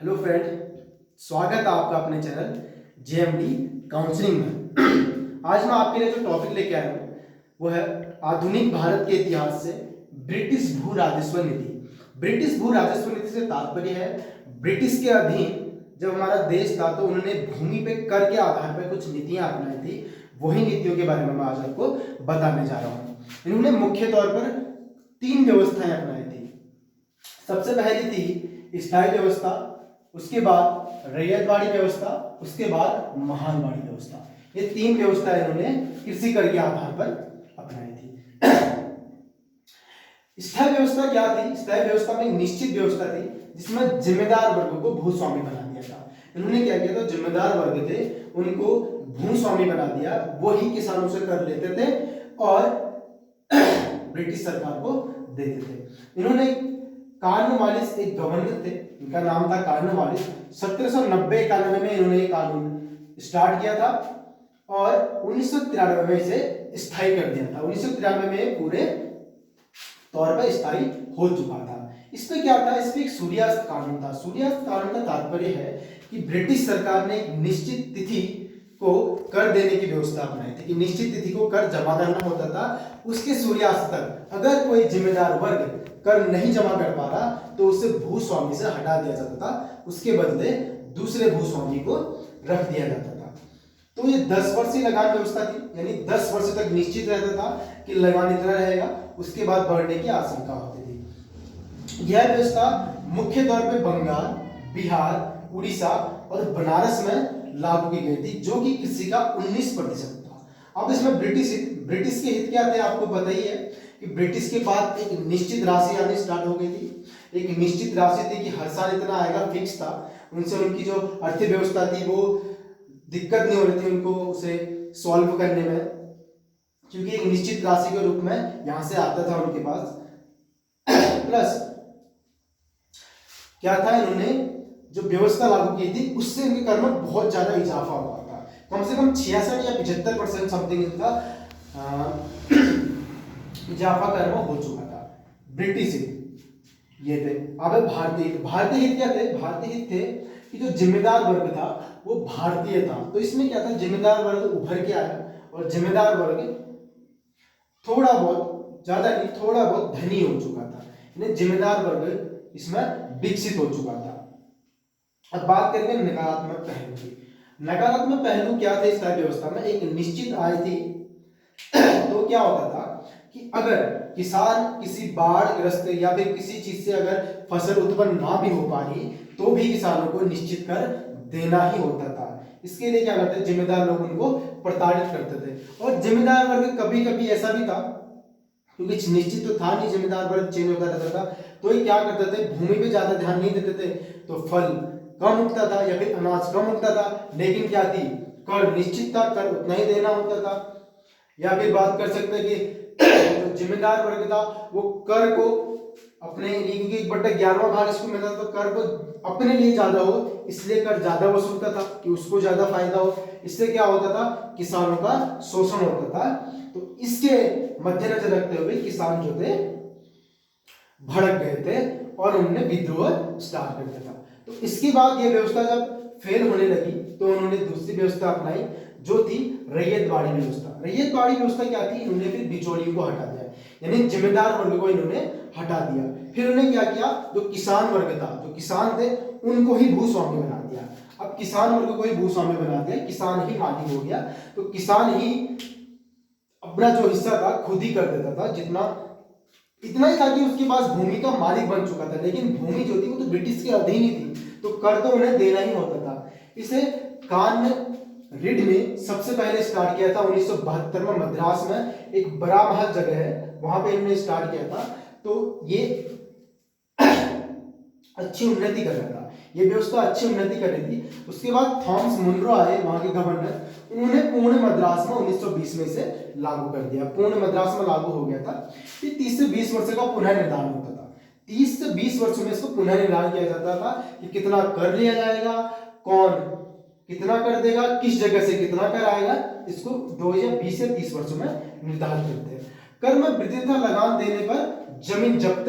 Hello friend, स्वागत है आपका अपने चैनल जेएमडी काउंसलिंग में। आज मैं आपके लिए जो टॉपिक लेके आया हूँ वो है आधुनिक भारत के इतिहास से ब्रिटिश भू राजस्व नीति। ब्रिटिश भू राजस्व नीति से तात्पर्य है ब्रिटिश के अधीन जब हमारा देश था तो उन्होंने भूमि पे कर के आधार पर कुछ नीतियां अपनाई थी। वही नीतियों के बारे में मैं आज आपको बताने जा रहा हूँ। इन्होंने मुख्य तौर पर 3 व्यवस्थाएं अपनाई थी। सबसे पहली थी स्थायी व्यवस्था, उसके बाद रैयतवाड़ी व्यवस्था, उसके बाद महालवाड़ी व्यवस्था। ये 3 व्यवस्थाएं इन्होंने कृषि कर के आधार पर अपनाई थी। स्थायी व्यवस्था क्या थी? स्थायी व्यवस्था में एक निश्चित व्यवस्था थी जिसमें जिम्मेदार वर्ग को भूस्वामी बना दिया था। इन्होंने क्या किया था? जिम्मेदार वर्ग थे उनको भूस्वामी बना दिया, वही किसानों से कर लेते थे और ब्रिटिश सरकार को देते थे। इन्होंने कॉर्नवालिस एक गवर्नर थे, इनका नाम था कॉर्नवालिस। 1790-91 में इन्होंने ये कानून स्टार्ट किया था और 1993 में इसे स्थायी कर दिया था। 1993 में पूरे तौर पर स्थायी हो चुका था। इस पे क्या था? इस पे एक सूर्यास्त कानून था। सूर्यास्त कानून का तात्पर्य है कि ब्रिटिश सरकार ने एक निश्चित तिथि को कर देने की व्यवस्था अपनाई थी कि निश्चित तिथि को कर जमा करना होता था। उसके सूर्यास्त तक अगर कोई जिम्मेदार वर्ग कर नहीं जमा कर पा रहा तो उसे भूस्वामी से हटा दिया जाता था, उसके बदले दूसरे भूस्वामी को रख दिया जाता था। तो ये 10 वर्षीय लगान व्यवस्था थी, यानी 10 वर्ष तक निश्चित रहता था कि लगान इतना रहेगा, उसके बाद बढ़ने की आशंका होती थी। यह व्यवस्था मुख्य तौर पे बंगाल, बिहार, उड़ीसा और बनारस में लागू की गई थी, जो कि कृषि का 19% था। अब इसमें ब्रिटिश के हित क्या थे आपको पता ही है कि ब्रिटिश के पास एक निश्चित राशि आनी स्टार्ट हो गई थी। एक निश्चित राशि थी कि हर साल इतना आएगा, फिक्स था। उनसे उनकी जो अर्थव्यवस्था थी वो दिक्कत नहीं हो रही थी उनको उसे सॉल्व करने में, क्योंकि एक निश्चित राशि के रूप में यहां से आता था उनके पास। प्लस क्या था, इन्होंने जो व्यवस्था लागू की थी उससे इनके कर में बहुत ज्यादा इजाफा हुआ था। कम से कम 66 या 75% समथिंग इनका इजाफा कर में हो चुका था। ब्रिटिश हित ये थे। अब भारतीय हित क्या थे? भारतीय हित थे कि जो जिम्मेदार वर्ग था वो भारतीय था। तो इसमें क्या था? जिम्मेदार वर्ग उभर के आया और जिम्मेदार वर्ग थोड़ा बहुत, ज्यादा नहीं, थोड़ा बहुत धनी हो चुका था। यानी जिम्मेदार वर्ग इसमें विकसित हो चुका था। अब बात करेंगे नकारात्मक पहलू की। नकारात्मक पहलू क्या थे? इस व्यवस्था में एक निश्चित आय थी। तो क्या होता था कि अगर किसान किसी बाढ़ ग्रस्त या फिर किसी चीज से अगर फसल उत्पन्न ना भी हो पा रही तो भी किसानों को निश्चित कर देना ही होता था। इसके लिए क्या करते? जिम्मेदार लोग उनको प्रताड़ित करते थे। और जिम्मेदार वर्ग कभी कभी ऐसा भी था, क्योंकि निश्चित तो था नहीं, जिम्मेदार वर्ग चेंज होता रहता था, तो ये क्या करते थे? भूमि पे ज्यादा ध्यान नहीं देते थे, तो फल कम उगता था या फिर अनाज कम उगता था। लेकिन क्या थी? कर निश्चित था, कर उतना ही देना होता था। या फिर बात कर सकते हैं कि जो जिम्मेदार वर्ग था वो कर को अपने, क्योंकि 1/11वां भाग इसको मिलता था, तो कर को अपने लिए ज्यादा हो इसलिए कर ज्यादा वसूलता था कि उसको ज्यादा फायदा हो। इससे क्या होता था? किसानों का शोषण होता था। तो इसके मद्देनजर रखते हुए किसान जो थे भड़क गए थे और उन्होंने विद्रोह स्टार्ट कर दिया था। तो इसके बाद ये व्यवस्था जब फेल होने लगी तो उन्होंने दूसरी व्यवस्था अपनाई जो थी रैयतवाड़ी व्यवस्था। रैयतवाड़ी व्यवस्था क्या थी? इन्होंने फिर बिचौलियों को हटा दिया, यानी जिम्मेदार वर्ग को इन्होंने हटा दिया। फिर उन्होंने क्या किया? जो किसान वर्ग था, जो किसान थे, उनको ही भूस्वामी बना दिया। अब किसान वर्ग को ही भूस्वामी बना दिया, किसान ही मालिक हो गया। तो किसान ही अपना जो हिस्सा था खुद ही कर देता था, जितना इतना ही था कि उसके पास भूमि का मालिक बन चुका था। लेकिन भूमि जो थी वो तो ब्रिटिश के अधीन ही थी, तो कर तो उन्हें देना ही होता था। इसे कान रिड ने सबसे पहले स्टार्ट किया था 1972 में। मद्रास में एक बड़ा महल जगह है, वहां पे इन्होंने स्टार्ट किया था। तो ये अच्छी उन्नति कर रहा था, ये व्यवस्था अच्छी उन्नति कर रही थी। उसके बाद थॉमस मुनरो आए वहां के गवर्नर, उन्होंने पूर्ण मद्रास में 1920 में इसे लागू कर दिया। पूर्ण मद्रास में लागू हो गया था। ये 30 से 20 वर्ष का पुनर्निर्धारण होता था। 30 से 20 वर्षों में इसको पुनर्निर्धारण किया जाता था कि कितना कर लिया जाएगा, कौन कितना कर देगा, किस जगह से कितना कर आएगा, इसको 2020 से 30 वर्षों में निर्धारित करते हैं। कर में वृद्धिता लगान देने पर जमीन जब्त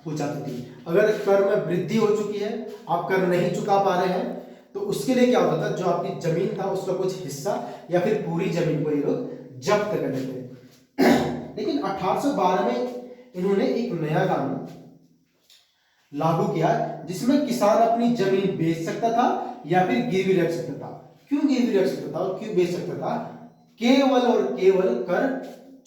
हो जाती थी। अगर कर में वृद्धि हो चुकी है, आप कर नहीं चुका पा रहे हैं, तो उसके लिए क्या होता था, जो आपकी जमीन था उसका कुछ हिस्सा या फिर पूरी जमीन को ये लोग जब्त कर लेते। लेकिन 1812 में इन्होंने एक नया कानून लागू किया जिसमें किसान अपनी जमीन बेच सकता था या फिर गिरवी रख सकता था। क्यों गिरवी रख सकता था और क्यों बेच सकता था? केवल और केवल कर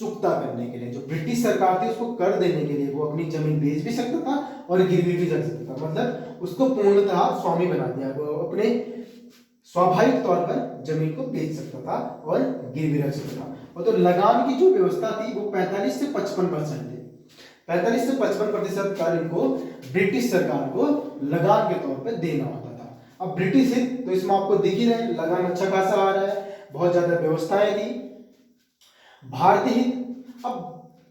चुकता करने के लिए। जो ब्रिटिश सरकार थी उसको कर देने के लिए वो अपनी जमीन बेच भी सकता था और गिरवी भी रख सकता था। मतलब उसको पूर्णतः स्वामी बना दिया, वो अपने स्वाभाविक तौर पर जमीन को बेच सकता था और गिरवी रख सकता था। और तो लगान की जो व्यवस्था थी वो 45 से 55% थी। 45 से 55% कर इनको ब्रिटिश सरकार को लगान के तौर पर देना होता था। अब ब्रिटिश हित तो इसमें आपको दिख ही रहे, लगान अच्छा खासा आ रहा है, बहुत ज्यादा व्यवस्थाएं थी। भारतीय हित, अब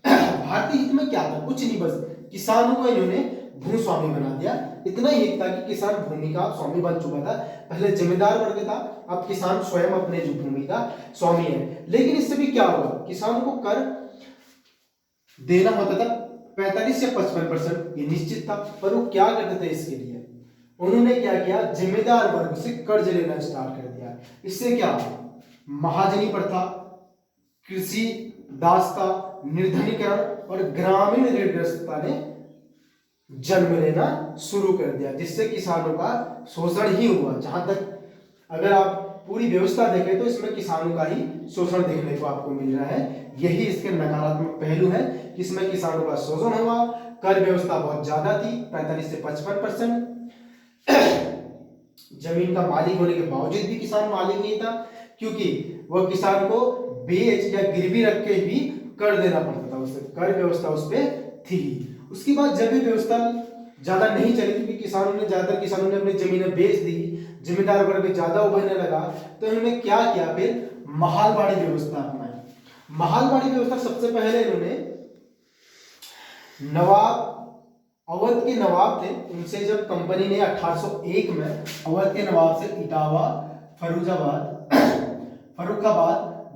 भारतीय हित में क्या था? कुछ नहीं, बस किसानों को इन्होंने भूस्वामी बना दिया। इतना ही हित था कि किसान भूमि का स्वामी बन चुका था। पहले जमींदार वर्ग था, अब किसान स्वयं अपने जो भूमि का स्वामी है। लेकिन इससे भी क्या हुआ, किसानों को कर देना होता था 45 से 55%, ये निश्चित था। पर वो क्या करते थे इसके लिए? उन्होंने क्या किया, जिम्मेदार वर्ग से कर्ज लेना स्टार्ट कर दिया। इससे क्या, महाजनी प्रथा, कृषि दासता, निर्धनीकरण और ग्रामीण ऋणग्रस्तता ने जन्म लेना शुरू कर दिया, जिससे किसानों का शोषण ही हुआ। जहां तक अगर आप पूरी व्यवस्था देखें तो इसमें किसानों का ही शोषण देखने को आपको मिल रहा है। यही इसके नकारात्मक पहलू है कि इसमें किसानों का शोषण हुआ। कर व्यवस्था बहुत ज्यादा थी, 45 से 55%। जमीन का मालिक होने के बावजूद भी किसान मालिक नहीं था, क्योंकि वह किसान को बेच या गिरवी रख के भी कर देना पड़ता था। उससे कर व्यवस्था उस पर थी। उसके बाद जब ये व्यवस्था ज्यादा नहीं चली, क्योंकि ज्यादातर किसानों ने अपनी जमीनें बेच दी, जमींदार वर्ग ज्यादा उभरने लगा, तो इन्होंने क्या किया, फिर महालवाड़ी व्यवस्था अपनाई। महालवाड़ी व्यवस्था सबसे पहले इन्होंने नवाब, अवध के नवाब थे, उनसे जब कंपनी ने 1801 में अवध के नवाब से इटावा, फर्रुखाबाद,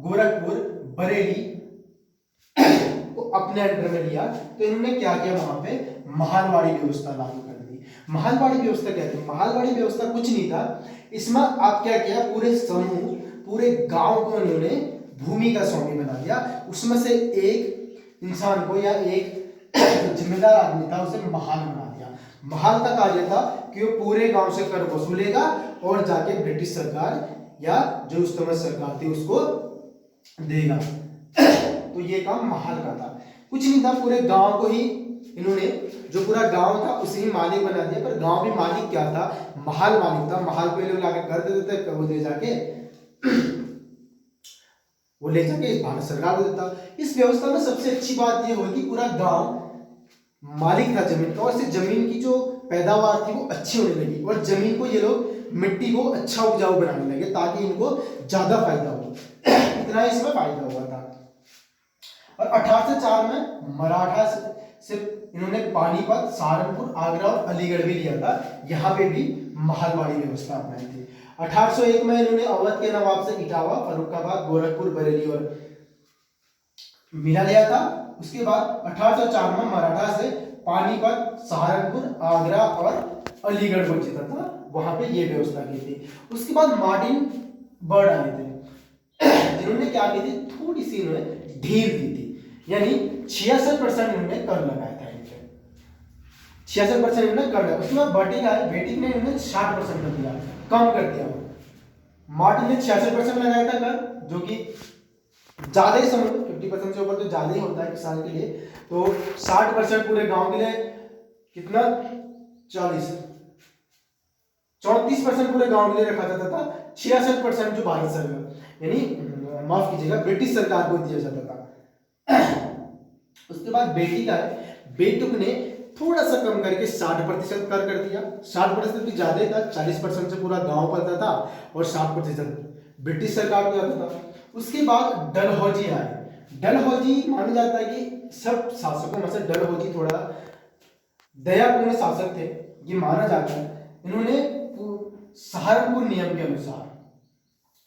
गोरखपुर, बरेली को अपने अंडर में लिया, तो इन्होंने क्या किया, वहां पे महालवाड़ी व्यवस्था लागू कर दी। महालवाड़ी व्यवस्था क्या थी? महालवाड़ी व्यवस्था कुछ नहीं था, इसमें आप क्या किया, पूरे समूह, पूरे गांव को इन्होंने भूमि का स्वामी बना दिया। उसमें से एक इंसान को या एक जिम्मेदार आदमी था, उसे महाल बना दिया। महाल का कार्य था कि वो पूरे गांव से कर वसूलेगा और जाके ब्रिटिश सरकार या जो उस समय सरकार थी उसको देगा। तो ये काम महाल का था। कुछ नहीं था, पूरे गांव को ही इन्होंने, जो पूरा गांव था उसे ही मालिक बना दिया। पर गांव भी मालिक क्या था, महाल मालिक था। महाल पे लोग लाके कर देते थे, वो ले जाके इस भारत सरकार को देता। इस व्यवस्था में सबसे अच्छी बात यह हुई कि पूरा गांव मालिक था जमीन का, और इससे जमीन की जो पैदावार थी वो अच्छी होने लगी, और जमीन को ये लोग, मिट्टी को अच्छा उपजाऊ बनाने लगे ताकि इनको ज्यादा फायदा हो। इतना इसमें फायदा हुआ था। और 1804 में मराठा से इन्होंने पानीपत, सहारनपुर, आगरा और अलीगढ़ भी लिया था। यहाँ पे भी महालवाड़ी व्यवस्था अपनाई थी। 1801 में इन्होंने अवध के नवाब से इटावा, फर्रुखाबाद, गोरखपुर, बरेली और मिला लिया था। उसके बाद 1804 में मराठा से पानीपत, सहारनपुर, आगरा और अलीगढ़ को जीता था, वहां पे ये व्यवस्था की थी। उसके बाद मार्टिन बर्ड आए थे, जिन्होंने क्या की थी, थोड़ी सी इन्होंने ढील दी थी, यानी 66% इन्होंने कर लगाया था। 66% इन्होंने कर लगाया। उसके बाद बेटी ने इन्होंने 60% कर दिया, कम कर दिया। मार्टिन ने 66% लगाया था कर, जो कि ज्यादा ही समझ, 50% से ऊपर तो ज्यादा ही होता है किसान के लिए। तो 60% पूरे गांव के लिए कितना, 34% पूरे गांव के लिए रखा जाता था। 66% जो भारत सरकार, यानी माफ कीजिएगा, ब्रिटिश सरकार को दिया जाता था। उसके बाद बेटी का है, बेटुक ने थोड़ा सा कम करके 60% कर दिया। 60% भी ज्यादा ही था, 40% से पूरा गांव पलता था और 60% ब्रिटिश सरकार को जाता था। उसके बाद डलहौजी आए। डलहौजी माना जाता है कि सब शासकों में से डलहौजी थोड़ा दयापूर्ण शासक थे, ये माना जाता है। इन्होंने सहारनपुर नियम के अनुसार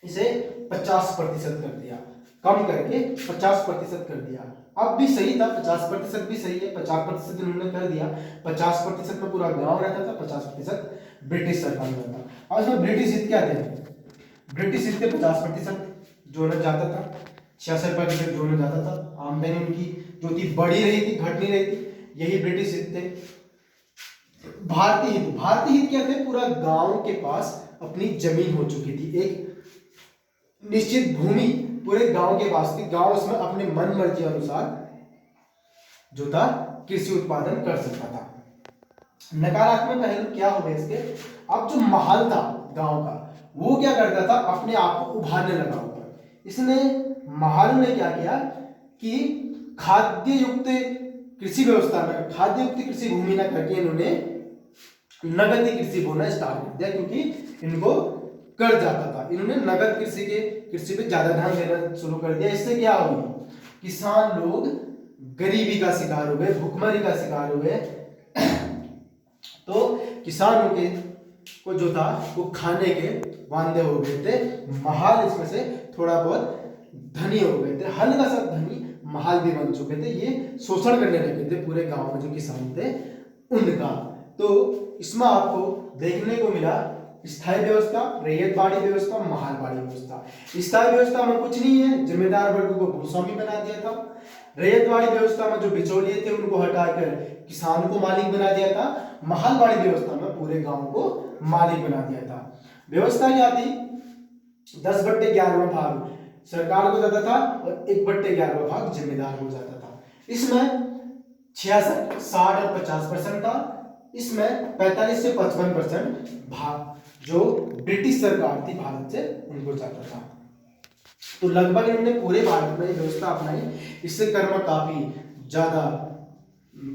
इसे 50% कर दिया, कम करके 50% कर दिया। अब भी सही था, 50% भी सही है, 50% इन्होंने कर दिया, 50% में पूरा गांव रहता था, 50% ब्रिटिश सरकार में रहता। और इसमें ब्रिटिश हित क्या थे? ब्रिटिश हित थे 50% जो न जाता था, 66% जो न जाता था, आमदनी उनकी जो थी बढ़ी रही थी, घट नहीं रही थी, यही ब्रिटिश हित थे। भारतीय हित, भारतीय हित क्या थे? पूरा गांव के पास अपनी जमीन हो चुकी थी, एक निश्चित भूमि पूरे गांव के पास थी, गांव उसमें अपने मन मर्जी अनुसार जो था कृषि उत्पादन कर सकता था। नकारात्मक पहलू क्या हो गए इसके? अब जो महल था गांव का, वो क्या करता था? अपने आप को उभारने लगा हुआ। इसने महल ने क्या किया कि खाद्य युक्त कृषि व्यवस्था में, खाद्य युक्त कृषि भूमि न करके इन्होंने नगदी कृषि बोना स्टार्ट कर दिया, क्योंकि इनको कर जाता था। इन्होंने नगद कृषि पे ज्यादा ध्यान देना शुरू कर दिया। इससे क्या हुआ? किसान लोग गरीबी का शिकार हो गए, भुखमरी का शिकार हो गए। तो किसानों के को जो था वो खाने के वांदे हो गए थे। महाल इसमें से थोड़ा बहुत धनी हो गए थे, हल्का सा धनी महाल भी बन चुके थे। ये शोषण करने लगे थे पूरे गांव में जो किसान थे उनका। तो इसमें आपको देखने को मिला स्थायी व्यवस्था, रैयतवाड़ी व्यवस्था, महालवाड़ी व्यवस्था। स्थायी व्यवस्था में कुछ नहीं है, जिम्मेदार वर्ग को भूस्वामी बना दिया था। रैयतवाड़ी व्यवस्था में जो बिचौलिए थे उनको हटाकर किसान को मालिक बना दिया था। महालवाड़ी व्यवस्था में पूरे गांव को मालिक बना दिया था। व्यवस्था क्या थी? 10/11 भाग सरकार को जाता था और 1/11 भाग जिम्मेदार को जाता था। इसमें 66, 60 और 50% था। इसमें 45 से 55% भाग जो ब्रिटिश सरकार थी भारत से, उनको जाता था। तो लगभग इन्होंने पूरे भारत में व्यवस्था अपनाई। इससे कर में काफी ज्यादा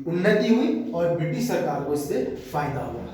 उन्नति हुई और ब्रिटिश सरकार को इससे फायदा हुआ।